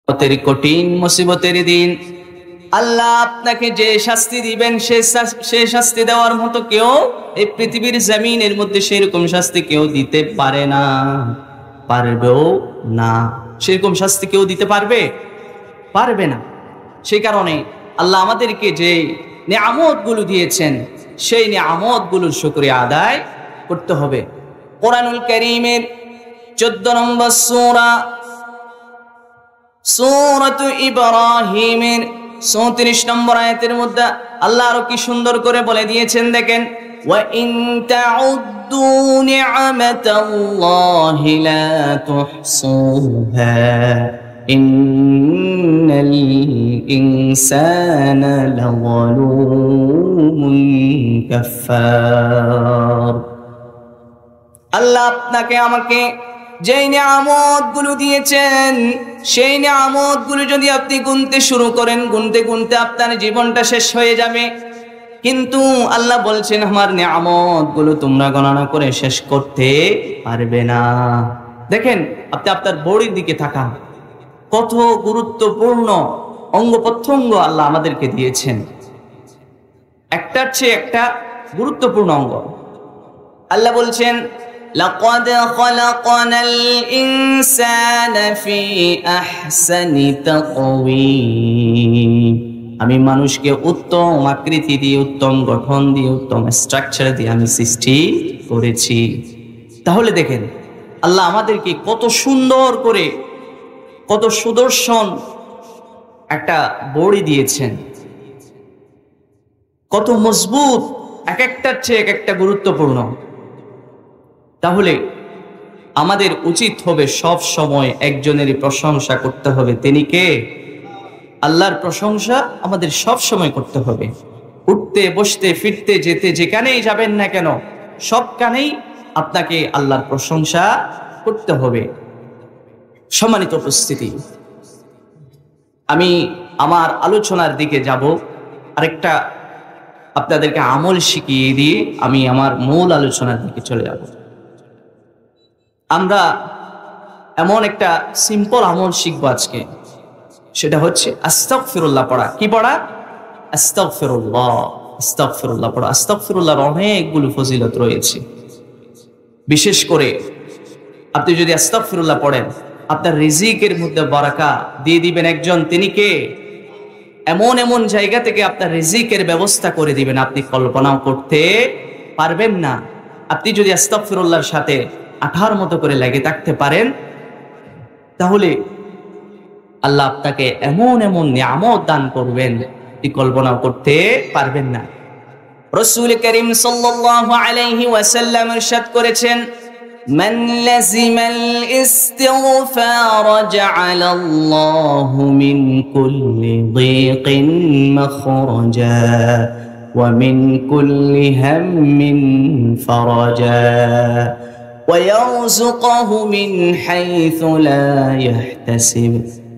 কঠিন মুসিবতের দিন আল্লাহ আপনাকে যে শাস্তি দিবেন সে শাস্তি দেওয়ার মতো কেউ এই পৃথিবীর জমিনের মধ্যে সেরকম শাস্তি কেউ দিতে পারে না, পারবেও না। সেরকম শাস্তি কেউ দিতে পারবে না। সেই কারণে আল্লাহ আমাদেরকে যে নিয়ামতগুলো দিয়েছেন সেই নিয়ামতগুলোর শুকরিয়া আদায় করতে হবে। কোরআনুল কারীমের 14 নম্বর সূরাতু ইব্রাহিমের 34 নম্বর আয়াতের মধ্যে আল্লাহ আরো কি সুন্দর করে বলে দিয়েছেন, দেখেন, ওয়া ইন তাউদ্দু নি'মাতাল্লাহি লা তুহসুহা ইন্নাল ইনসানা লাযালুমুন কাফফার। আল্লাহ আপনাকে আমাকে যেই নিয়ামতগুলো দিয়েছেন সেই নিয়ামতগুলো যদি আপনি গুনতে শুরু করেন, গুনতে গুনতে আপনার জীবনটা শেষ হয়ে যাবে। কিন্তু আল্লাহ বলছেন আমার নিয়ামতগুলো তোমরা গণনা করে শেষ করতে পারবে না। দেখেন, আপনি আপনার বডির দিকে তাকান, কত গুরুত্বপূর্ণ অঙ্গ প্রত্যঙ্গ আল্লাহ আমাদেরকে দিয়েছেন, একটার চেয়ে একটা গুরুত্বপূর্ণ অঙ্গ। আল্লাহ বলছেন, لقد خلقنا الإنسان في أحسن تقويم। আমি মানুষকে উত্তম আকৃতি দিয়ে, উত্তম গঠন দিয়ে, উত্তম স্ট্রাকচার দিয়ে আমি সৃষ্টি করেছি। তাহলে দেখেন আল্লাহ আমাদেরকে কত সুন্দর করে, কত সুদর্শন একটা বডি দিয়েছেন, কত মজবুত, এক একটার চেয়ে এক একটা গুরুত্বপূর্ণ। তাহলে আমাদের উচিত হবে সব সময় একজনেরই প্রশংসা করতে হবে। তিনি কে? আল্লাহর প্রশংসা আমাদের সব সময় করতে হবে। উঠতে বসতে ফিরতে যেতে যেখানেই যাবেন না কেন সবখানেই আপনাকে আল্লাহর প্রশংসা করতে হবে। সম্মানিত উপস্থিতি, আমি আমার আলোচনার দিকে যাব। আরেকটা আপনাদেরকে আমল শিখিয়ে দিয়ে আমি আমার মূল আলোচনার দিকে চলে যাব। আমরা এমন একটা সিম্পল আমল শিখবো আজকে, সেটা হচ্ছে আস্তাগফিরুল্লাহ পড়া। কি পড়া? আস্তাগফিরুল্লাহ। আস্তাগফিরুল্লাহ পড়া। আস্তাগফিরুল্লাহর অনেকগুলো ফজিলত রয়েছে। বিশেষ করে আপনি যদি আস্তাগফিরুল্লাহ পড়েন, আপনার রিজিকের মধ্যে বারাকা দিয়ে দিবেন একজন। তিনি কে? এমন এমন জায়গা থেকে আপনার রিজিকের ব্যবস্থা করে দিবেন আপনি কল্পনাও করতে পারবেন না। আপনি যদি আস্তাগফিরুল্লাহর সাথে আঠার মতো করে লেগে থাকতে পারেন, তাহলে আল্লাহ আপনাকে এমন এমন নিয়ামত দান করবেন আপনি কল্পনাও করতে পারবেন না। রাসূল করিম সাল্লাল্লাহু আলাইহি ওয়াসাল্লাম ইরশাদ করেছেন, মান লাজিমাল ইস্তিগফার জাআলাল্লাহু মিন কুল্লি যিকিন মাখরাজা ওয়া মিন কুল্লি হাম্মিন ফারাজা ويرزقه من حيث لا يحتسب।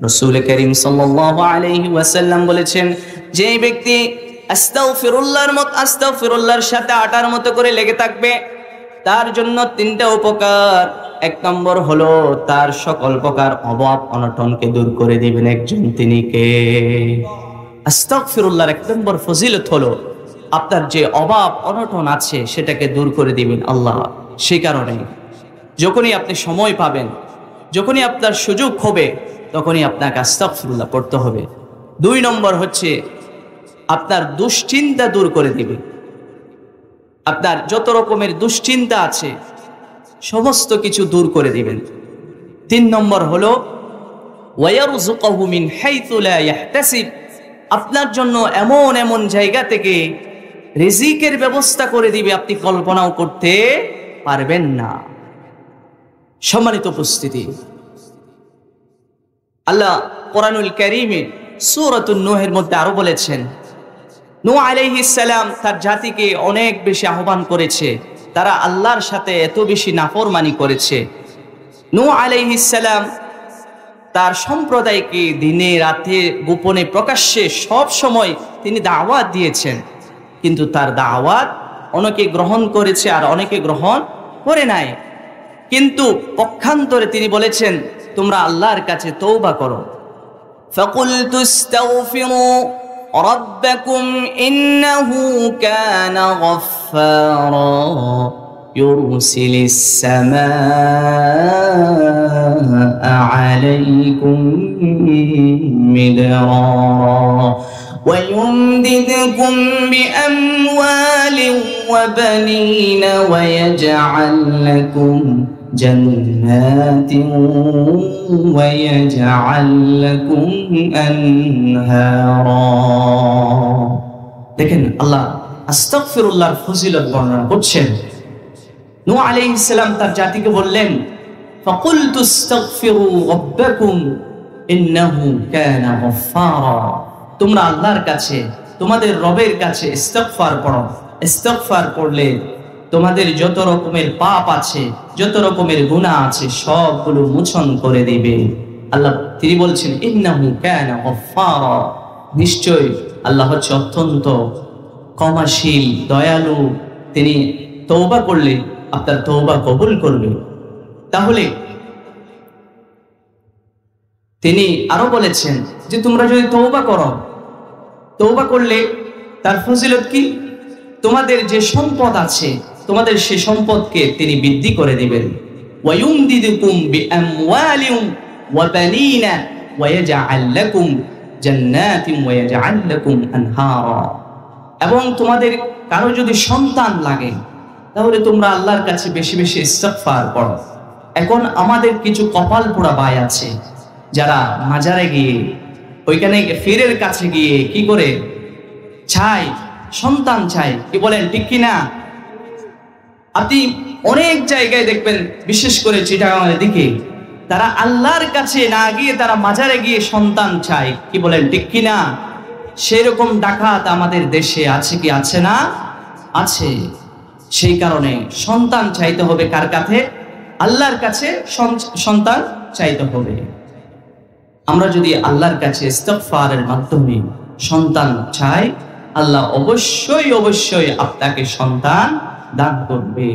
রাসূল করিম সাল্লাল্লাহু আলাইহি ওয়াসাল্লাম বলেছেন, যে ব্যক্তি আস্তাগফিরুল্লাহর সাথে আটার মতো করে লেগে থাকবে, তার জন্য 3টা উপকার। 1 নম্বর হলো তার সকল প্রকার অভাব অনটনকে দূর করে দিবেন একজন। তিনি কে? আস্তাগফিরুল্লাহর 1 নম্বর ফজিলত হলো আপনার যে অভাব অনটন আছে সেটাকে দূর করে দিবেন আল্লাহ। সেই কারণে যখনই আপনি সময় পাবেন, যখনই আপনার সুযোগ হবে, তখনই আপনাকে আস্তাগফিরুল্লাহ পড়তে হবে। 2 নম্বর হচ্ছে আপনার দুশ্চিন্তা দূর করে দিবে। আপনার যত রকমের দুশ্চিন্তা আছে সমস্ত কিছু দূর করে দিবেন। 3 নম্বর হলো ওয়ায়ারযুকুহু মিন হাইথু লা ইয়াহতাসিব। আপনার জন্য এমন এমন জায়গা থেকে রিজিকের ব্যবস্থা করে দিবে আপনি কল্পনাও করতে পারবেন না। সম্মানিত উপস্থিতি, আল্লাহ কোরআনুল কারীমে সূরাতুন নূহের মধ্যে আরো বলেছেন, নূহ আলাইহিস সালাম তার জাতিকে অনেক বেশি আহ্বান করেছে, তারা আল্লাহর সাথে এত বেশি নাফরমানি করেছে। নূহ আলাইহিস সালাম তার সম্প্রদায়কে দিনে রাতে গোপনে প্রকাশ্যে সব সময় তিনি দাওয়াত দিয়েছেন, কিন্তু তার দাওয়াত অনেকে গ্রহণ করেছে আর অনেকে গ্রহণ করে নাই। কিন্তু পক্ষান্তরে তিনি বলেছেন, তোমরা আল্লাহর কাছে তওবা করো, فقلت استغفروا ربكم إنه كان غفارا يرسل السماء عليكم مدرارا ويمددكم بأموال وبنين ويجعل لكم جنات ويجعل لكم أنهارا দেখেন আল্লাহ আস্তাগফিরুল্লাহর ফজিলত বর্ণনা করছেন। নূহ আলাইহিস সালাম তার জাতিকে বললেন ফাকুলতু আস্তাগফিরু রাব্বাকুম ইন্নাহু কানা গফফারা, তোমরা আল্লাহর কাছে তোমাদের রবের কাছে ইস্তিগফার করো। ইস্তিগফার করলে তোমাদের যত রকমের পাপ আছে, যত রকমের গুনাহ আছে সবগুলো মোচন করে দিবে। আল্লাহ তিনি বলছেন ইন্নাহু কানা গফফারা, নিশ্চয় আল্লাহ হচ্ছে অত্যন্ত ক্ষমাশীল দয়ালু, তিনি তওবা করলে আপনার তওবা কবুল করবে। তাহলে তিনি আরো বলেছেন যে তোমরা যদি তওবা করো, তওবা করলে তার ফজিলত কি, তোমাদের যে সম্পদ আছে তোমাদের সে সম্পদকে তিনি বৃদ্ধি করে দিবেন। ওয়ায়ুমদিদুকুম বিআমওয়ালিন ওয়া বানিনা ওয়া ইয়াজআল লাকুম জান্নাতিন ওয়া ইয়াজআল লাকুম আনহারা, এবং তোমাদের কারো যদি সন্তান লাগে তাহলে তোমরা আল্লাহর কাছে বেশি বেশি ইস্তিগফার করো। এখন আমাদের কিছু কপাল পোড়া ভাই আছে যারা মাজারে গিয়ে ওইখানে ফিরের কাছে গিয়ে কি করে চাই, সন্তান চাই, কি বলেন ঠিক কিনা? আপনি অনেক জায়গায় দেখবেন, বিশেষ করে চিটাগাংয়ের দিকে, তারা আল্লাহর কাছে না গিয়ে তারা মাজারে গিয়ে সন্তান চায়, কি বলেন ঠিক কিনা? সেরকম ডাকাত আমাদের দেশে আছে কি আছে না? আছে। সেই কারণে সন্তান চাইতে হবে কার কাছে? আল্লাহর কাছে সন্তান চাইতে হবে। আমরা যদি আল্লাহর কাছে ইস্তিগফারের মাধ্যমে সন্তান চাই, আল্লাহ অবশ্যই অবশ্যই আপনাকে সন্তান দান করবে।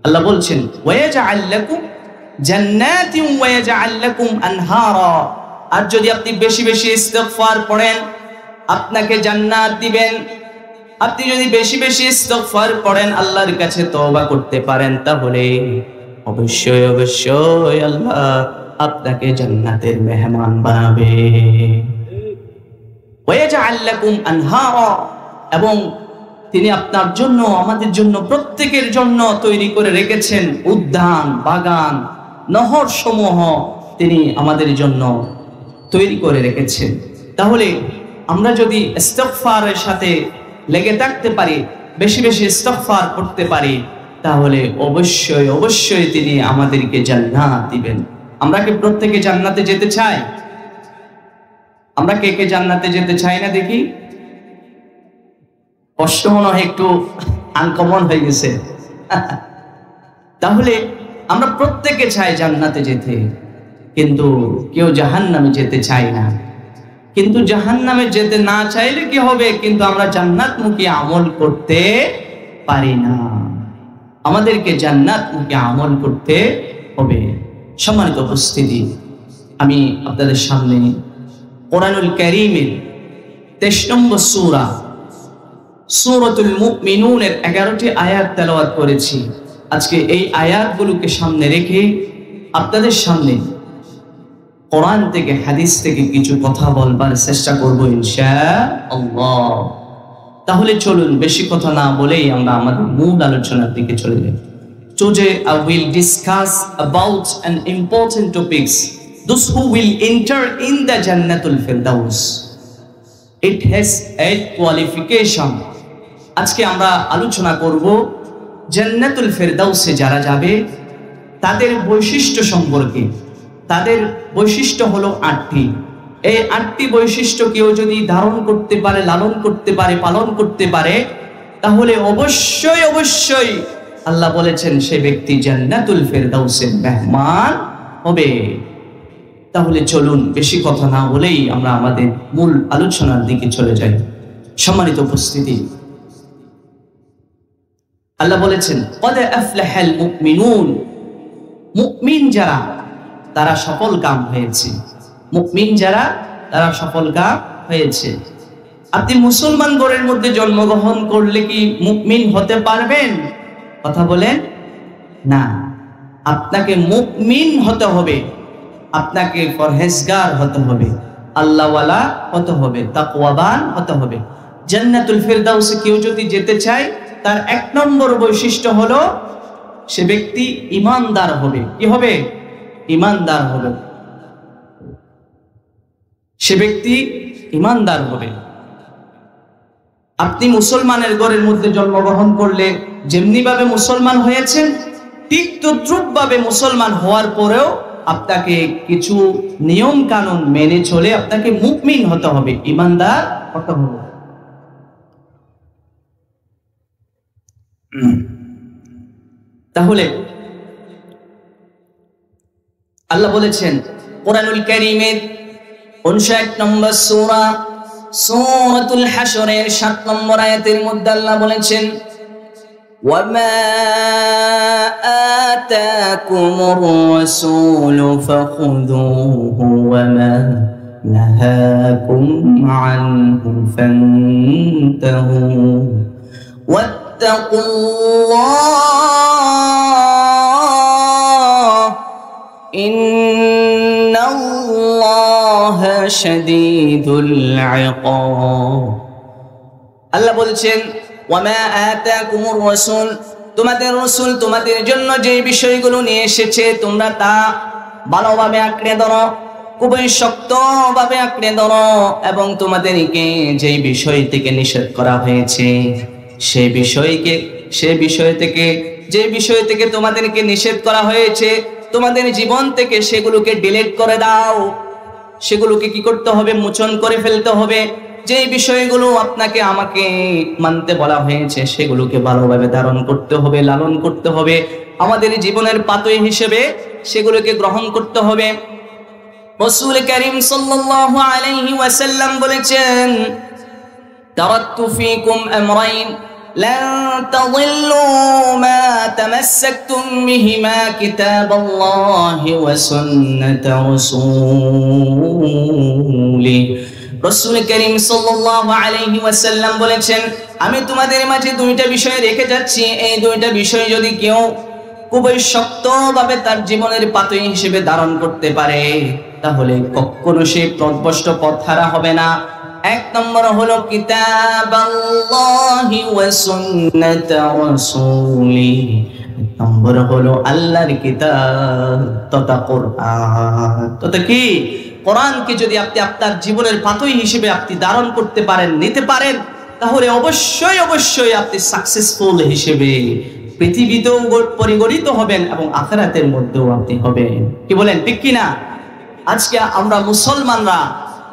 আল্লাহ বলছেন ওয়ায়াজআল লাকুম জান্নাতিন ওয়ায়াজআল লাকুম আনহারা, আর যদি আপনি বেশি বেশি ইস্তিগফার পড়েন আপনাকে জান্নাত দিবেন। আপনি যদি বেশি বেশি ইস্তিগফার পড়েন, আল্লাহর কাছে তওবা করতে পারেন, তাহলে অবশ্যই অবশ্যই আল্লাহ আপনাকে জান্নাতের মেহমান বানাবে। ওয়ায়াজআল লাকুম আনহারা, এবং তিনি আপনার জন্য আমাদের জন্য প্রত্যেকের জন্য তৈরি করে রেখেছেন উদ্যান, বাগান, নহর সমূহ তিনি আমাদের জন্য তৈরি করে রেখেছেন। তাহলে আমরা যদি ইস্তিগফারের সাথে লেগে থাকতে পারি, বেশি বেশি ইস্তিগফার করতে পারি, তাহলে অবশ্যই অবশ্যই তিনি আমাদেরকে জান্নাত দিবেন। আমরা কি প্রত্যেকে জান্নাতে যেতে চাই? আমরা কে কে জান্নাতে যেতে চাই না দেখি? কষ্ট মনে হয় একটু আনকমন হয়ে গেছে। তাহলে আমরা প্রত্যেকে চাই জান্নাতে যেতে, কিন্তু কেউ জাহান্নামে যেতে চাই না। কিন্তু জাহান্নামে যেতে না চাইলে কি হবে? কিন্তু আমরা জান্নাতমুখী আমল করতে পারি না। আমাদেরকে জান্নাতমুখী আমল করতে হবে। সম্মানিত উপস্থিতি, আমি আপনাদের সামনে কোরআনুল কারীমের 23 নম্বর সূরা সূরাতুল মুমিনুনের 11টি আয়াত তেলাওয়াত করেছি। আজকে এই আয়াতগুলোকে সামনে রেখে আপনাদের সামনে কোরআন থেকে হাদিস থেকে কিছু কথা বলবার চেষ্টা করব ইনশাআল্লাহ। তাহলে চলুন বেশি কথা না বলেই আমরা আমাদের মূল আলোচনার দিকে চলে যাই। Today I will discuss about an important topics, those who will enter in the Jannatul Firdaus. It has 8 qualification. আজকে আমরা আলোচনা করব জান্নাতুল ফেরদাউসে যারা যাবে তাদের বৈশিষ্ট্য সম্পর্কে। তাদের বৈশিষ্ট্য হলো 8টি। এই 8টি বৈশিষ্ট্য কেউ যদি ধারণ করতে পারে, লালন করতে পারে, পালন করতে পারে, তাহলে অবশ্যই অবশ্যই আল্লাহ বলেছেন সে ব্যক্তি জান্নাতুল ফেরদাউসের মেহমান হবে। তাহলে চলুন বেশি কথা না বলেই আমরা আমাদের মূল আলোচনার দিকে চলে যাই। সম্মানিত উপস্থিতি, আল্লাহ বলেছেন ক্বাদ আফলাহাল মুমিনুন, মুমিন যারা তারা সফল কাম হয়েছে। মুমিন যারা তারা সফলকাম হয়েছে। আপনি মুসলমান ঘরের মধ্যে জন্মগ্রহণ করলে কি মুমিন হতে পারবেন? কথা বলেন না। আপনাকে মুমিন হতে হবে, আপনাকে পরহেজগার হতে হবে, আল্লাহওয়ালা হতে হবে, তাকওয়াবান হতে হবে। জান্নাতুল ফিরদাউসে কেউ যদি যেতে চায়, তার 1 নম্বর বৈশিষ্ট্য হলো সে ব্যক্তি ঈমানদার হবে। কি হবে? ঈমানদার হবে। সে ব্যক্তি ঈমানদার হবে। আপনি মুসলমানের ঘরের মধ্যে জন্মগ্রহণ করলে যেমনি ভাবে মুসলমান হয়েছেন, ঠিক তদ্রূপ ভাবে মুসলমান হওয়ার পরেও আপনাকে কিছু নিয়ম কানুন মেনে চলে আপনাকে মুমিন হতে হবে, ঈমানদার হতে হবে। তাহলে আল্লাহ বলেছেন কোরআনুল কারীমের 59 নম্বর সূরা সূরাতুল হাশরের 7 নম্বর আয়াতের মধ্যে আল্লাহ বলেছেন ওয়ামা আতাকুমুর রাসূলু ফাখুযুহু ওয়ামা নাহাকুম আনহু ফান্তাহু ওয়াত্তাকুল্লাহ ইন্নাল্লাহা শাদীদুল ইকাব। আল্লাহ বলছেন ওয়ামা আতাকুমুর রাসূল, তোমাদের রাসূল তোমাদের জন্য যে বিষয়গুলো নিয়ে এসেছে তোমরা তা ভালোভাবে আঁকড়ে ধরো, খুবই শক্তভাবে আঁকড়ে ধরো, এবং তোমাদেরকে যে বিষয় থেকে নিষেধ করা হয়েছে যে বিষয় থেকে তোমাদেরকে নিষেধ করা হয়েছে তোমাদের জীবন থেকে সেগুলোকে ডিলিট করে দাও। সেগুলোকে কি করতে হবে? মোচন করে ফেলতে হবে। যে বিষয়গুলো আপনাকে আমাকে মানতে বলা হয়েছে সেগুলোকে ভালোভাবে ধারণ করতে হবে, লালন করতে হবে, আমাদের জীবনের পাথেয় হিসেবে সেগুলোকে গ্রহণ করতে হবে। রাসূল কারীম সাল্লাল্লাহু আলাইহি ওয়াসাল্লাম বলেছেন তারাকতু ফীকুম আমরাইন লান তাযিল্লু মা তামাসসাকতুম বিহিমা কিতাবাল্লাহি ওয়া সুন্নাতা রাসূলি। রাসূল কারীম সাল্লাল্লাহু আলাইহি ওয়াসাল্লাম বলেছেন আমি তোমাদের মাঝে 2টা বিষয় রেখে যাচ্ছি, এই 2টা বিষয় যদি কেউ খুবই শক্তভাবে তার জীবনের পাথেয় হিসেবে ধারণ করতে পারে তাহলে কখনো সে পথভ্রষ্ট পথহারা হবে না। 1 নম্বর হলো কিতাবাল্লাহি ওয়া সুন্নাতা রাসূলি, 1 নম্বর হলো আল্লাহর কিতাব তথা কোরআন। তথা কি? কোরআনকে যদি আপনি আপনার জীবনের পাথেয় হিসেবে আপনি ধারণ করতে পারেন, নিতে পারেন, তাহলে অবশ্যই অবশ্যই আপনি সাকসেসফুল হিসেবে পৃথিবীতেও পরিগণিত হবেন এবং আখিরাতের মধ্যেও আপনি হবেন। কি বলেন, ঠিক কিনা? আজকে আমরা মুসলমানরা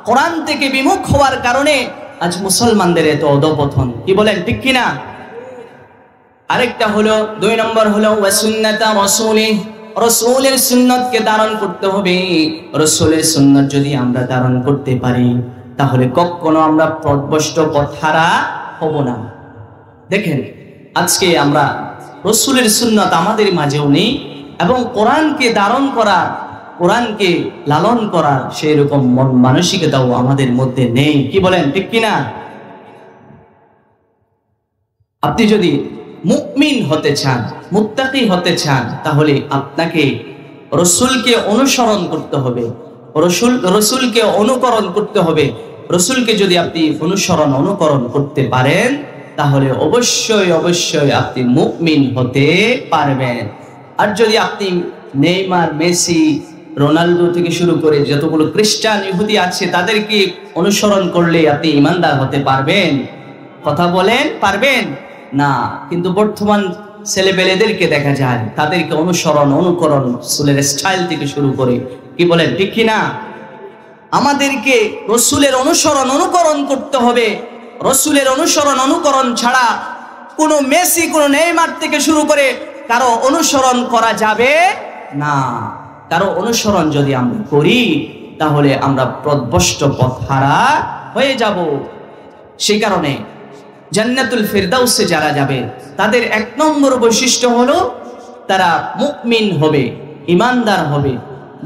কোরআন থেকে বিমুখ হওয়ার কারণে আজ মুসলমানদের এত অধঃপতন। কি বলেন, ঠিক কিনা? আরেকটা হলো 2 নম্বর হলো ওয়া সুন্নাতা রাসূলি, রাসূলের সুন্নতকে ধারণ করতে হবে। রাসূলের সুন্নাত যদি আমরা ধারণ করতে পারি তাহলে কখনো আমরা পথভ্রষ্ট পথহারা হব না। দেখেন আজকে আমরা রাসূলের সুন্নাত আমাদের মাঝেও নেই এবং কোরআনকে ধারণ করা, কোরআনকে লালন করা সেই রকম মন মানসিকতাও আমাদের মধ্যে নেই। কি বলেন, ঠিক কিনা? আপনি যদি মুমিন হতে চান, মুত্তাকি হতে চান, তাহলে আপনাকে রাসূলকে অনুসরণ করতে হবে, রাসূলকে অনুকরণ করতে হবে। রাসূলকে যদি আপনি অনুকরণ করতে পারেন তাহলে অবশ্যই অবশ্যই আপনি মুমিন হতে পারবেন। আর যদি আপনি নেইমার, মেসি, রোনাল্ডো থেকে শুরু করে যতগুলো খ্রিস্টান, ইহুদি আছে তাদেরকে অনুসরণ করলে আপনি ঈমানদার হতে পারবেন? কথা বলেন, পারবেন না। কিন্তু বর্তমান ছেলেপেলেদেরকে দেখা যায় তাদেরকে অনুকরণ রাসূলের স্টাইল থেকে শুরু করে। কি বলেন, ঠিক কিনা? আমাদেরকে রাসূলের অনুকরণ করতে হবে। রাসূলের অনুকরণ ছাড়া কোনো মেসি, কোনো নেইমার থেকে শুরু করে কারো অনুসরণ করা যাবে না। কারো অনুসরণ যদি আমরা করি তাহলে আমরা পথভ্রষ্ট পথহারা হয়ে যাব। সেই কারণে জান্নাতুল ফিরদাউসে যারা যাবে তাদের 1 নম্বর বৈশিষ্ট্য হলো তারা মুমিন হবে, ঈমানদার হবে,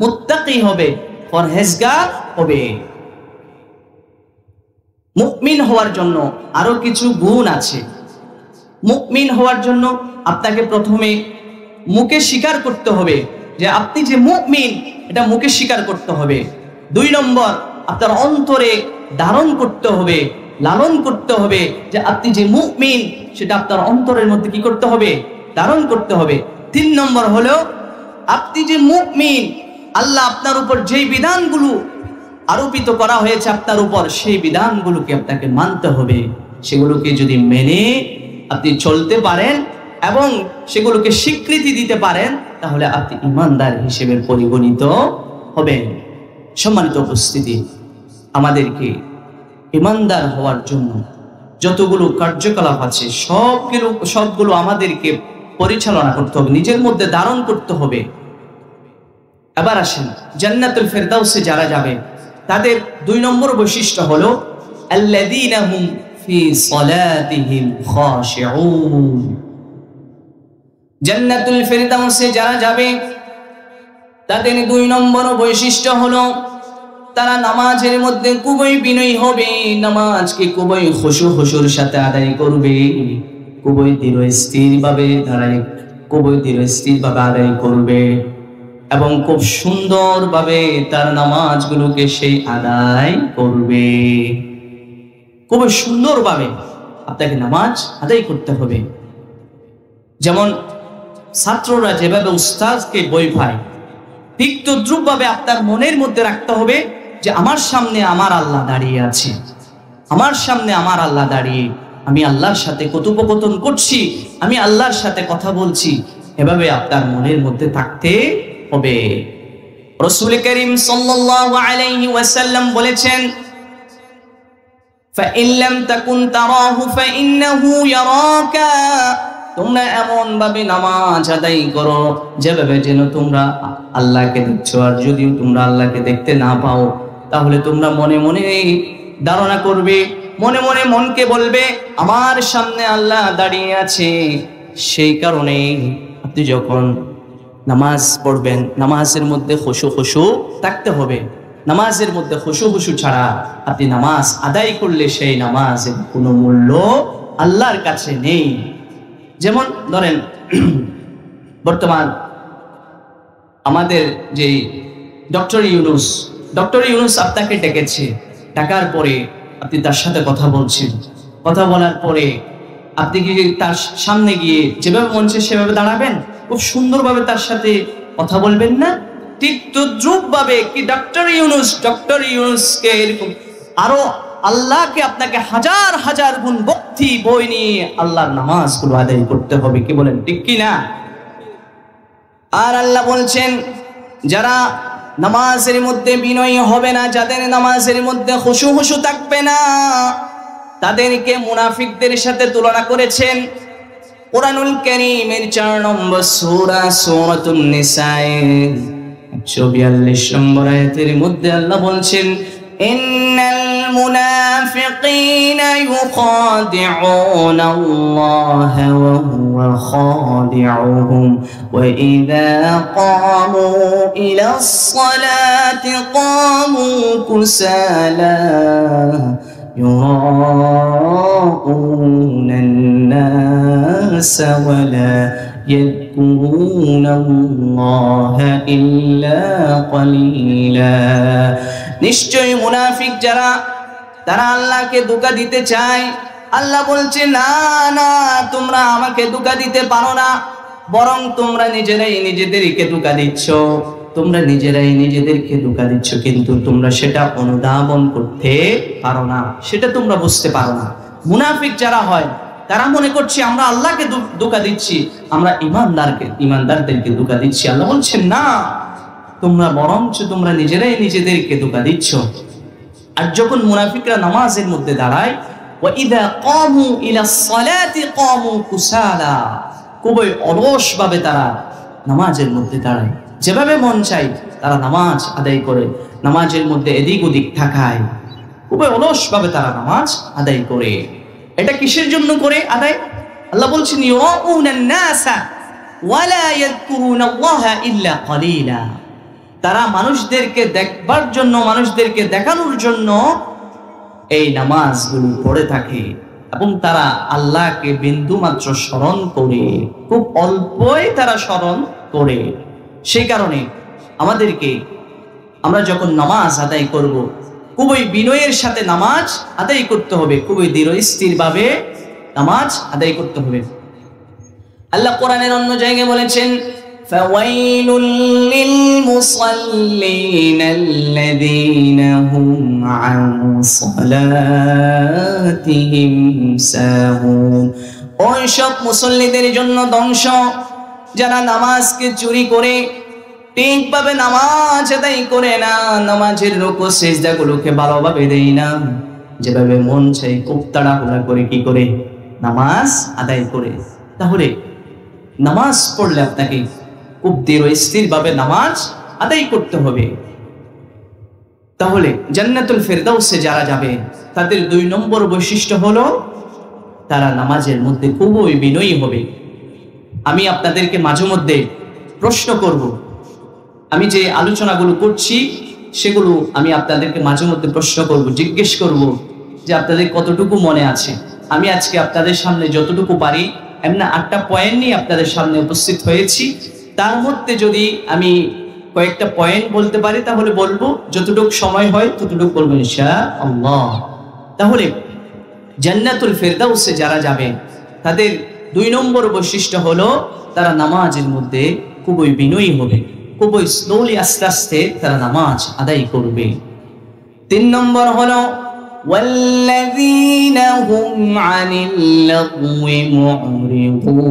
মুত্তাকি হবে, পরহেজগার হবে। মুমিন হওয়ার জন্য আরো কিছু গুণ আছে। মুমিন হওয়ার জন্য আপনাকে প্রথমে মুখে স্বীকার করতে হবে যে আপনি যে মুমিন, এটা মুখে স্বীকার করতে হবে। 2 নম্বর, আপনার অন্তরে ধারণ করতে হবে, লালন করতে হবে যে আপনি যে মুমিন, সেটা আপনার অন্তরের মধ্যে কি করতে হবে? ধারণ করতে হবে। 3 নম্বর হলো আপনি যে মুমিন, আল্লাহ আপনার উপর যেই বিধানগুলো আরোপিত করা হয়েছে আপনার উপর, সেই বিধানগুলোকে আপনাকে মানতে হবে। সেগুলোকে যদি মেনে আপনি চলতে পারেন এবং সেগুলোকে স্বীকৃতি দিতে পারেন, তাহলে আপনি ঈমানদার হিসেবে পরিগণিত হবেন। সম্মানিত উপস্থিতি, আমাদেরকে ঈমানদার হওয়ার জন্য যতগুলো কার্যকলাপ আছে সবগুলো আমাদেরকে পরিচালনা করতে হবে, নিজের মধ্যে ধারণ করতে হবে। এবার আসেন, জান্নাতুল ফেরদাউসে যারা যাবে তাদের 2 নম্বর বৈশিষ্ট্য হলো আল্লাযীনা হুম ফি সালাতিহিম খাশিউন। জান্নাতুল ফেরদাউসে যারা যাবে তাদের 2 নম্বর বৈশিষ্ট্য হলো তারা নামাজের মধ্যে খুবই বিনয়ী হবে, নামাজকে খুবই খুশুর সাথে আদায় করবে, খুবই ধীরস্থিরভাবে আদায় করবে এবং খুব সুন্দরভাবে তার নামাজগুলোকে সেই আদায় করবে। খুবই সুন্দরভাবে আপনাকে নামাজ আদায় করতে হবে। যেমন ছাত্ররা যেভাবে উস্তাদকে বই পায়, ঠিক তদ্রুপভাবে আপনার মনের মধ্যে রাখতে হবে যে আমার সামনে আমার আল্লাহ দাঁড়িয়ে আছে, আমার সামনে আমার আল্লাহ দাঁড়িয়ে, আমি আল্লাহর সাথে কথোপকথন করছি, আমি আল্লাহর সাথে কথা বলছি। এভাবে আপনার মনের মধ্যে থাকতে হবে। রাসূল করিম সাল্লাল্লাহু আলাইহি ওয়াসাল্লাম বলেছেন, ফাইন লাম তাকুন তারাহু ফাইন্নাহু ইয়ারাকা। তোমরা এমন ভাবে নামাজ আদায় করো যেভাবে যেন তোমরা আল্লাহকে দেখছো, আর যদিও তোমরা আল্লাহকে দেখতে না পাও, তাহলে তোমরা মনে মনে ধারণা করবে, মনে মনে মনকে বলবে আমার সামনে আল্লাহ দাঁড়িয়ে আছে। সেই কারণে আপনি যখন নামাজ পড়বেন, নামাজের মধ্যে খুশু থাকতে হবে। নামাজের মধ্যে খুশু ছাড়া আপনি নামাজ আদায় করলে সেই নামাজের কোনো মূল্য আল্লাহর কাছে নেই। যেমন ধরেন, বর্তমান আমাদের যে ডক্টর ইউনূস আপনাকে ডেকেছে, ডাকার পরে আপনি তার সাথে কথা বলছেন, কথা বলার পরে আপনি কি তার সামনে গিয়ে যেভাবে মন চায় সেভাবে দাঁড়াবেন, খুব সুন্দরভাবে তার সাথে কথা বলবেন না? ঠিক তদ্রুপভাবে কি ডক্টর ইউনূসকে এরকম আরো আল্লাহকে আপনাকে হাজার হাজার গুণ ভক্তি বই নিয়ে আল্লাহর নামাজগুলো আদায় করতে হবে। কি বলেন, ঠিক কি না? আর আল্লাহ বলছেন, যারা নামাজের মধ্যে বিনয়ী হবে না, যাদের নামাজের মধ্যে খুশু থাকবে না, তাদেরকে মুনাফিকদের সাথে তুলনা করেছেন। কুরআনুল কারীমের 4 নম্বর সূরা সূরাতুন নিসায়ের 142 নম্বর আয়াতের মধ্যে আল্লাহ বলছেন, ইন্নাল মুনাফিকিনা ইউখাদিউনা আল্লাহ ওয়া হুয়া খাদিউহুম ওয়া ইযা ক্বামু ইলাস সালাতি ক্বামু কুসালা يراءون الناس ولا يذكرون الله إلا قليلا। নিশ্চয়ই মুনাফিক যারা, তারা আল্লাহকে ধোঁকা দিতে চায়। আল্লাহ বলছে, না না, তোমরা আমাকে ধোঁকা দিতে পারো না, বরং তোমরা নিজেরাই নিজেদেরকে ধোঁকা দিচ্ছ। তোমরা নিজেরাই নিজেদেরকে ধোঁকা দিচ্ছ, কিন্তু তোমরা সেটা অনুধাবন করতে পারো না, সেটা তোমরা বুঝতে পারো না। মুনাফিক যারা হয় তারা মনে করছে আমরা আল্লাহকে ধোঁকা দিচ্ছি, আমরা ইমানদারদেরকে ধোঁকা দিচ্ছি। আল্লাহ বলছেন, না, তোমরা বরঞ্চ তোমরা নিজেরাই নিজেদেরকে ধোঁকা দিচ্ছ। আর যখন মুনাফিকরা নামাজের মধ্যে দাঁড়ায়, ওয়া ইযা ক্বামু ইলাস সালাতি ক্বামু কুসালা, খুবই অলসভাবে তারা নামাজের মধ্যে দাঁড়ায়, যেভাবে মন চাই তারা নামাজ আদায় করে, নামাজের মধ্যে এদিক ওদিক থাকায় খুবই অলসভাবে তারা নামাজ আদায় করে। এটা কিসের জন্য করে আদায়? আল্লাহ বলছেন, ইউরাউনান নাসা ওয়ালা ইয়াযকুরুনাল্লাহা ইল্লা কালিলা। তারা মানুষদেরকে দেখবার জন্য, মানুষদেরকে দেখানোর জন্য এই নামাজগুলো পড়ে থাকে এবং তারা আল্লাহকে বিন্দু মাত্র স্মরণ করে, খুব অল্পই তারা স্মরণ করে। সেই কারণে আমাদেরকে, আমরা যখন নামাজ আদায় করব, খুবই বিনয়ের সাথে নামাজ আদায় করতে হবে, খুবই দৃঢ়স্থির ভাবে নামাজ আদায় করতে হবে। আল্লাহ কোরআনের অন্য জায়গায় বলেছেন, ফাওয়াইলুল লিল মুসাল্লিন আল্লাযীনা হুম আন সালাতিহিম সাহুন। ওই সব মুসল্লিদের জন্য ধ্বংস যারা নামাজকে চুরি করে, ঠিকভাবে নামাজ আদায় করে না, নামাজের রুকু সিজদাগুলোকে ভালোভাবে দেয় না, যেভাবে মন চাই খুব তাড়াহুড়া করে কি করে নামাজ আদায় করে। তাহলে নামাজ পড়লে আপনাকে খুব দৃঢ়স্থির ভাবে নামাজ আদায় করতে হবে। তাহলে জান্নাতুল ফেরদাউসে যারা যাবে তাদের 2 নম্বর বৈশিষ্ট্য হলো তারা নামাজের মধ্যে খুবই বিনয়ী হবে। আমি আপনাদেরকে মাঝে মধ্যে প্রশ্ন করব, আমি যে আলোচনাগুলো করছি সেগুলো আমি আপনাদেরকে মাঝে মধ্যে প্রশ্ন করব, জিজ্ঞেস করব যে আপনাদের কতটুকু মনে আছে। আমি আজকে আপনাদের সামনে যতটুকু পারি এমনি 8টা পয়েন্ট নিয়ে আপনাদের সামনে উপস্থিত হয়েছি। তার মধ্যে যদি আমি কয়েকটা পয়েন্ট বলতে পারি তাহলে বলবো, যতটুকু সময় হয় ততটুকু বলবো ইনশাআল্লাহ। তাহলে জান্নাতুল ফেরদাউসে যারা যাবে তাদের 2 নম্বর বৈশিষ্ট্য হলো তারা নামাজের মধ্যে খুবই বিনয়ী হবে, খুবই স্লোলি আস্তে আস্তে তারা নামাজ আদায় করবে। 3 নম্বর হলো ওয়াল্লাযীনা হুম আনিল লাগওয়ি মুরিদুন।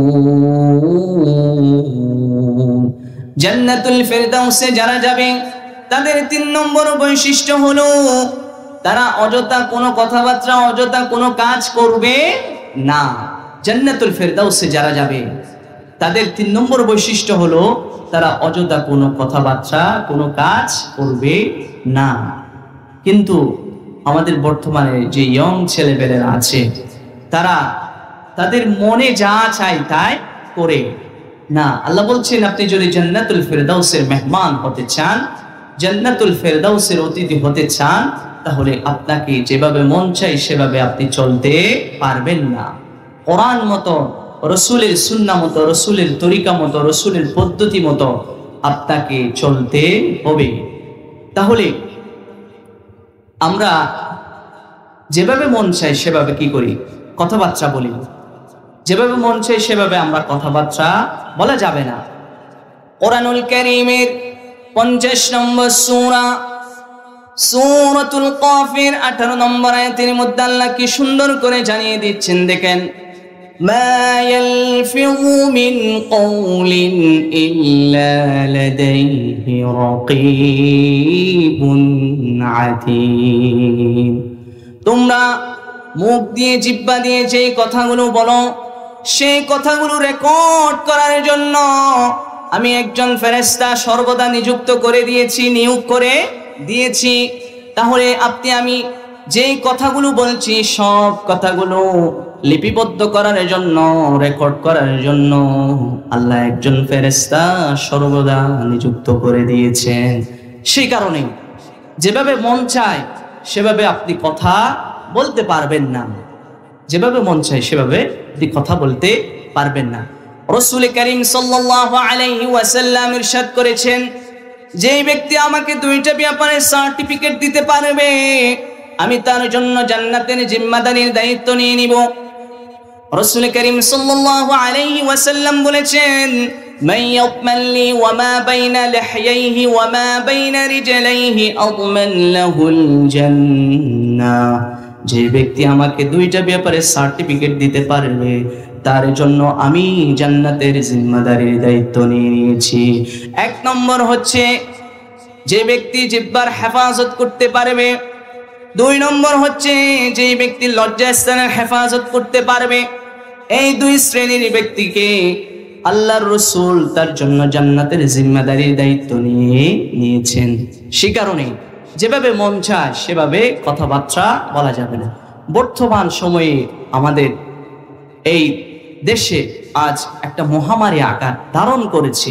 জান্নাতুল ফেরদাউসে যারা যাবে তাদের 3 নম্বর বৈশিষ্ট্য হলো তারা অযথা কোনো কথাবার্তা, অযথা কোনো কাজ করবে না। জান্নাতুল ফেরদাউসে যারা যাবে তাদের 3 নম্বর বৈশিষ্ট্য হলো তারা অযথা কোনো কথাবার্তা, কোনো কাজ করবে না। কিন্তু আমাদের বর্তমানে যে ইয়ং ছেলেপেলেরা আছে তারা তাদের মনে যা চায় তাই করে না। আল্লাহ বলছেন, আপনি যদি জান্নাতুল ফেরদাউসের মেহমান হতে চান, জান্নাতুল ফেরদাউসের অতিথি হতে চান, তাহলে আপনাকে যেভাবে মন চাই সেভাবে আপনি চলতে পারবেন না। কোরআন মতো, রসুলের সুন্নাহ মতো, রসুলের তরিকা মতো, রসুলের পদ্ধতি মতো আপনাকে চলতে হবে। তাহলে আমরা যেভাবে মন চাই সেভাবে কি করি? কথাবার্তা বলি। যেভাবে মন চাই সেভাবে আমরা কথাবার্তা বলা যাবে না। কোরআনুল কারীমের 50 নম্বর সূরা, সূরাতুল কাফের 18 নম্বর আয়াতের মধ্যে আল্লাহ কি সুন্দর করে জানিয়ে দিচ্ছেন, দেখেন, মা ইয়ালফিযু মিন কওলিন ইল্লা লাদাইহি রাকীবুন আতীদ। তোমরা মুখ দিয়ে, জিহ্বা দিয়ে যে কথাগুলো বলো, সেই কথাগুলো রেকর্ড করার জন্য আমি একজন ফেরেশতা সর্বদা নিযুক্ত করে দিয়েছি, নিয়োগ করে দিয়েছি। তাহলে আপনি, আমি যে কথাগুলো বলছি সব কথাগুলো লিপিবদ্ধ করার জন্য, রেকর্ড করার জন্য আল্লাহ একজন ফেরেশতা সর্বদা নিযুক্ত করে দিয়েছেন। সেই কারণে যেভাবে মন চায় সেভাবে আপনি কথা বলতে পারবেন না। যেভাবে মন চায় সেভাবে আপনি কথা বলতে পারবেন না। রাসূল করিম সাল্লাল্লাহু আলাইহি ওয়াসাল্লাম ইরশাদ করেছেন, যেই ব্যক্তি আমাকে 2টা ব্যাপারে সার্টিফিকেট দিতে পারবে, আমি তার জন্য জান্নাতের জিম্মাদারির দায়িত্ব নিয়ে নিব। রাসূল করিম সাল্লাল্লাহু আলাইহি ওয়াসাল্লাম বলেছেন, মান ইয়াতমাল্লি ওয়া মা বাইনা লিহইহি ওয়া মা বাইনা রিজলাইহি আদমান লাহুল জান্নাহ। যে ব্যক্তি আমাকে 2টা ব্যাপারে সার্টিফিকেট দিতে পারবে তার জন্য আমি জান্নাতের জিম্মাদারির দায়িত্ব নিয়ে নিয়েছি। 1 নম্বর হচ্ছে যে ব্যক্তি জিহ্বার হেফাজত করতে পারবে। 2 নম্বর হচ্ছে যে ব্যক্তি লজ্জাস্থানের হেফাজত করতে পারবে। এই 2 শ্রেণীর ব্যক্তিকে আল্লাহর রাসূল তার জন্য জান্নাতের জিম্মাদারির দায়িত্ব নিয়েছেন। সে কারণে যেভাবে মন চায় সেভাবে কথাবার্তা বলা যাবে না। বর্তমান সময়ে আমাদের এই দেশে আজ একটা মহামারী আকার ধারণ করেছে।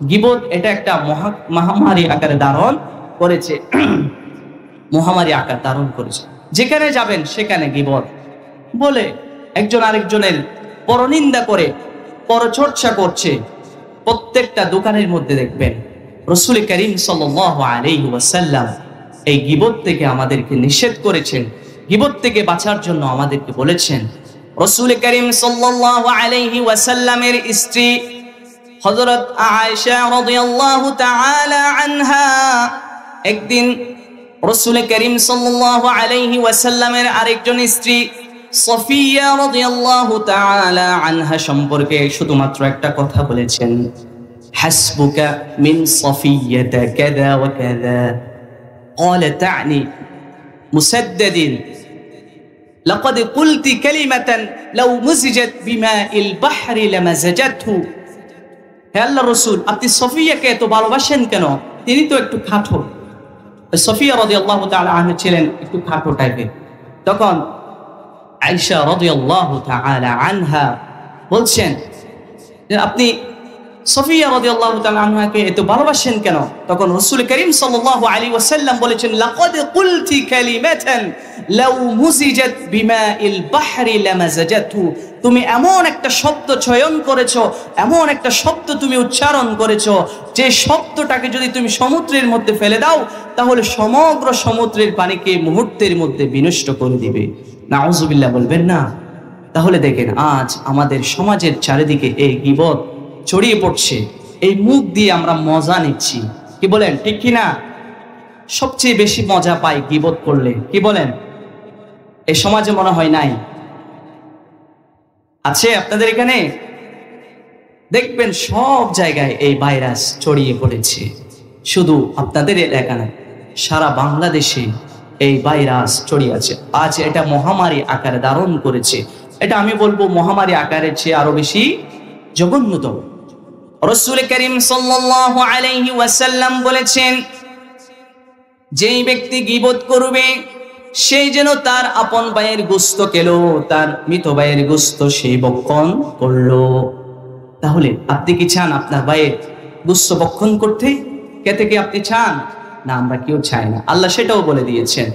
গীবত এটা একটা মহামারী আকারে ধারণ করেছে, মহামারী আকার ধারণ করেছে। যেখানে যাবেন সেখানে গীবত বলে একজন আরেকজনের পরনিন্দা করে, পরচর্চা করছে। প্রত্যেকটা দোকানের মধ্যে দেখবেন রাসূল করিম সাল্লাল্লাহু আলাইহি ওয়াসাল্লাম এই গীবত থেকে আমাদেরকে নিষেধ করেছেন। গীবত থেকে বাঁচার জন্য আমাদেরকে বলেছেন। রাসূল করিম সাল্লাল্লাহু আলাইহি ওয়াসাল্লামের স্ত্রী হযরত আয়েশা রাদিয়াল্লাহু তাআলা আনহা একদিন রাসূল করিম সাল্লাল্লাহু আলাইহি ওয়াসাল্লামের আরেকজন স্ত্রী সফিয়া রাদিয়াল্লাহু তাআলা আনহা সম্পর্কে শুধুমাত্র একটা কথা বলেছেন, হাসবুকা মিন সফিয়াতা কাযা ওয়া কাযা। قال تعني مسدد لقد قلت كلمة لو مزجت بماء البحر لمزجته। হে আল্লাহর রাসূল, আপনি সফিয়াকে এত ভালোবাসেন কেন? তিনি তো একটু খাটো। সফিয়া রাদিয়াল্লাহু তাআলা আনহা ছিলেন একটু খাটো টাইপের। তখন আয়েশা রাদিয়াল্লাহু তাআলা আনহা বলছেন যে আপনি সফিয়া রাদিয়াল্লাহু তাআলা আনহাকে এত ভালোবাসেন কেন? তখন রাসূল করিম সাল্লাল্লাহু আলাইহি ওয়াসাল্লাম বলেছেন, লাকাদ কুলতি কালিমাতান লাউ মুজিজাত বিমাইল বাহরি লামাজাজাতু। তুমি এমন একটা শব্দ চয়ন করেছো, এমন একটা শব্দ তুমি উচ্চারণ করেছো, যে শব্দটাকে যদি তুমি সমুদ্রের মধ্যে ফেলে দাও তাহলে সমগ্র সমুদ্রের পানিকে মুহূর্তের মধ্যে বিনষ্ট করে দিবে। নাউযুবিল্লাহ বলবেন না? তাহলে দেখেন আজ আমাদের সমাজের চারিদিকে এই গীবত ছড়িয়ে পড়ছে। এই মুখ দিয়ে আমরা মজা নিচ্ছি, কি বলেন? ঠিক কি না? সবচেয়ে বেশি মজা পাই গীবত করলে, কি বলেন? এই সমাজে মনে হয় নাই, আছে আপনাদের এখানে? দেখবেন সব জায়গায় এই ভাইরাস ছড়িয়ে পড়েছে। শুধু আপনাদের এলাকা না, সারা বাংলাদেশে এই ভাইরাস ছড়িয়ে আছে। আজ এটা মহামারী আকারে ধারণ করেছে। এটা আমি বলবো মহামারী আকারের চেয়ে আরো বেশি জঘন্যতম। রাসূল করিম সাল্লাল্লাহু আলাইহি ওয়াসাল্লাম বলেছেন, যেই ব্যক্তি গীবত করবে সেই যেন তার আপন ভাইয়ের গোশত খেলো, তার মৃত ভাইয়ের গোশত সেই ভক্ষণ করলো। তাহলে আপনি কি চান আপনার ভাইয়ের গোশত ভক্ষণ করতে? কে থেকে আপনি চান? না, আমরা কেউ চাই না। আল্লাহ সেটাও বলে দিয়েছেন,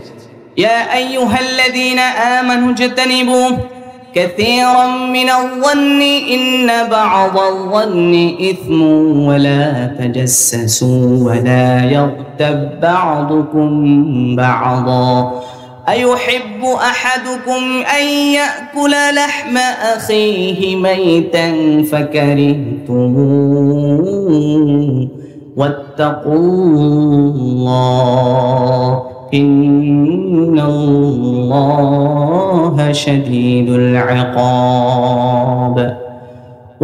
ইয়া আইয়ুহাল্লাযীনা আমানু ইজতানিবু كثيرا من الظن إن بعض الظن إثم ولا تجسسوا ولا يغتب بعضكم بعضا أيحب أحدكم أن يأكل لحم أخيه ميتا فكرهتموه واتقوا الله إن الله شديد العقاب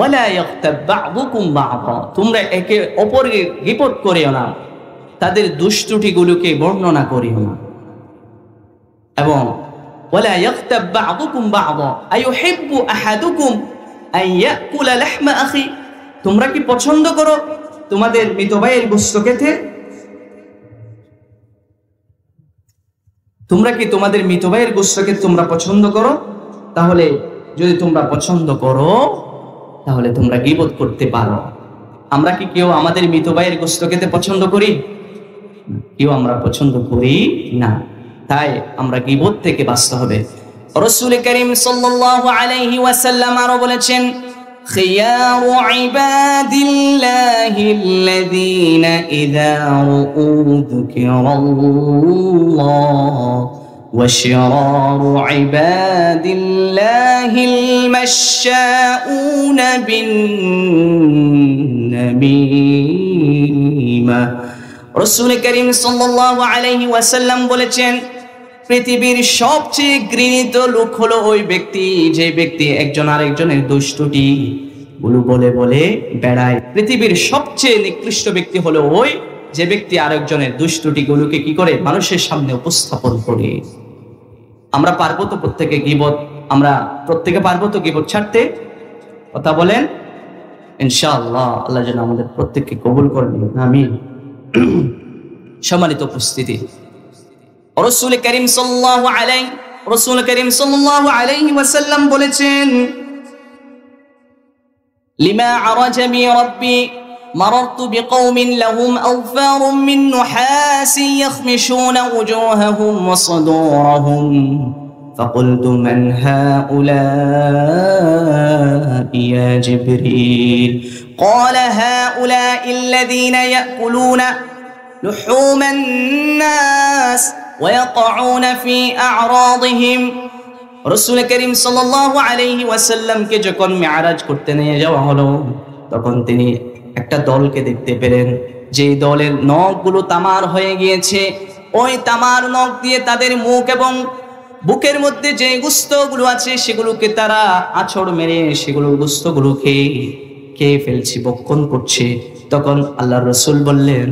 ولا يغتب بعضكم بعضا। তোমরা একে অপরকে গীবত করিও না, তাদের দুষ্টুটিগুলোকে বর্ণনা করিও না। এবং ولا يغتب بعضكم بعضا أيحب أحدكم أن يأكل لحم أخيه। তোমরা কি পছন্দ করো তোমাদের মৃত ভাইয়ের গোশত খেতে? তোমরা কি তোমাদের মৃত ভাইয়ের গোশতকে তোমরা পছন্দ করো? তাহলে যদি তোমরা পছন্দ করো তাহলে তোমরা গীবত করতে পারো। আমরা কি কেউ আমাদের মৃত ভাইয়ের গোশত খেতে পছন্দ করি? কেউ আমরা পছন্দ করি না। তাই আমরা গীবত থেকে বাঁচতে হবে। রাসূল করিম সাল্লাল্লাহু আলাইহি ওয়াসাল্লাম আরো বলেছেন, খিয়ারু ইবাদিল্লাহিল্লাযীনা ইযা রাউ যিকরাল্লাহ ওয়া শিরারু ইবাদিল্লাহিল মাশশাউনা বিন নামিমা। রাসূল করিম সাল্লাল্লাহু আলাইহি ওয়াসাল্লাম বলেছেন, পৃথিবীর সবচেয়ে ঘৃণিত লোক হলো ওই ব্যক্তি যে ব্যক্তি একজন আরেকজনের দুষ্টুটি গুলো বলে বলে বেড়ায়। পৃথিবীর সবচেয়ে নিকৃষ্ট ব্যক্তি হলো ওই যে ব্যক্তি আরেকজনের দুষ্টুটি গুলোকে কি করে মানুষের সামনে উপস্থাপন করে। আমরা পারবো তো প্রত্যেকে গীবত, আমরা প্রত্যেকে পারবো তো গীবত ছাড়তে? কথা বলেন ইনশাআল্লাহ। আল্লাহ যেন আমাদের প্রত্যেককে কবুল করে নিন, আমিন। সম্মানিত উপস্থিতি, রাসূল করিম সাল্লাল্লাহু আলাইহি ওয়াসাল্লাম বলেছেন, লিমা আরাজা বি রাব্বি مررت بقوم لهم أوفار من نحاس يخمشون وجوههم وصدورهم فقلت من هؤلاء يا جبريل قال هؤلاء الذين يأكلون لحوم الناس ويقعون في أعراضهم রাসূল করিম সাল্লাল্লাহু আলাইহি ওয়াসাল্লামকে যখন মিরাজ করতে নিয়ে যাওয়া হলো তখন তিনি একটা দলকে দেখতে পেলেন যে দলের নখগুলো তামার হয়ে গিয়েছে। ওই তামার নখ দিয়ে তাদের মুখ এবং বুকের মধ্যে যে গোশতগুলো আছে সেগুলোকে তারা আছড় মেরে সেগুলো গোশতগুলো খেয়ে ফেলছে, ভক্ষণ করছে। তখন আল্লাহর রাসূল বললেন,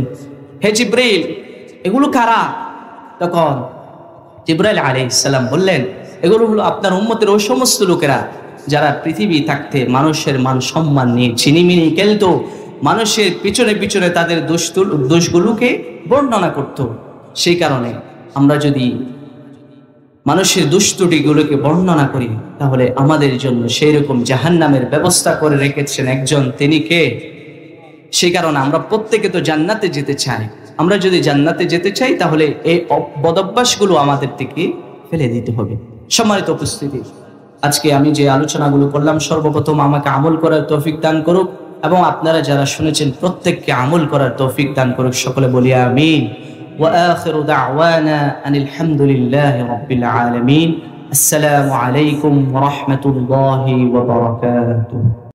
হে জিবরিল, এগুলো কারা? তখন জিবরাইল আলাইহিস সালাম বললেন, এগুলো হলো আপনার উম্মতের ওই সমস্ত লোকেরা যারা পৃথিবী থাকতে মানুষের মান সম্মান নিয়ে ছিনিমিনি খেলতো, মানুষের পিছনে পিছনে তাদের দোষগুলোকে বর্ণনা করত। সেই কারণে আমরা যদি মানুষের দুষ্টুটিগুলোকে বর্ণনা করি তাহলে আমাদের জন্য সেই রকম জাহান্নামের ব্যবস্থা করে রেখেছেন একজন, তিনি কে? সেই কারণে আমরা প্রত্যেকে তো জান্নাতে যেতে চাই। আমরা যদি জান্নাতে যেতে চাই তাহলে এই বদভ্যাসগুলো আমাদের থেকে ফেলে দিতে হবে। সম্মানিত উপস্থিতি, আজকে আমি যে আলোচনাগুলো করলাম সর্বপ্রথম আমাকে আমল করার তৌফিক দান করুক এবং আপনারা যারা শুনেছেন প্রত্যেককে আমল করার তৌফিক দান করুক। সকলে বলি আমিন। ওয়া আখিরু দাওয়ানা আনিল হামদুলিল্লাহি রাব্বিল আলামিন। আসসালামু আলাইকুম ওয়া রাহমাতুল্লাহি ওয়া বারাকাতুহু।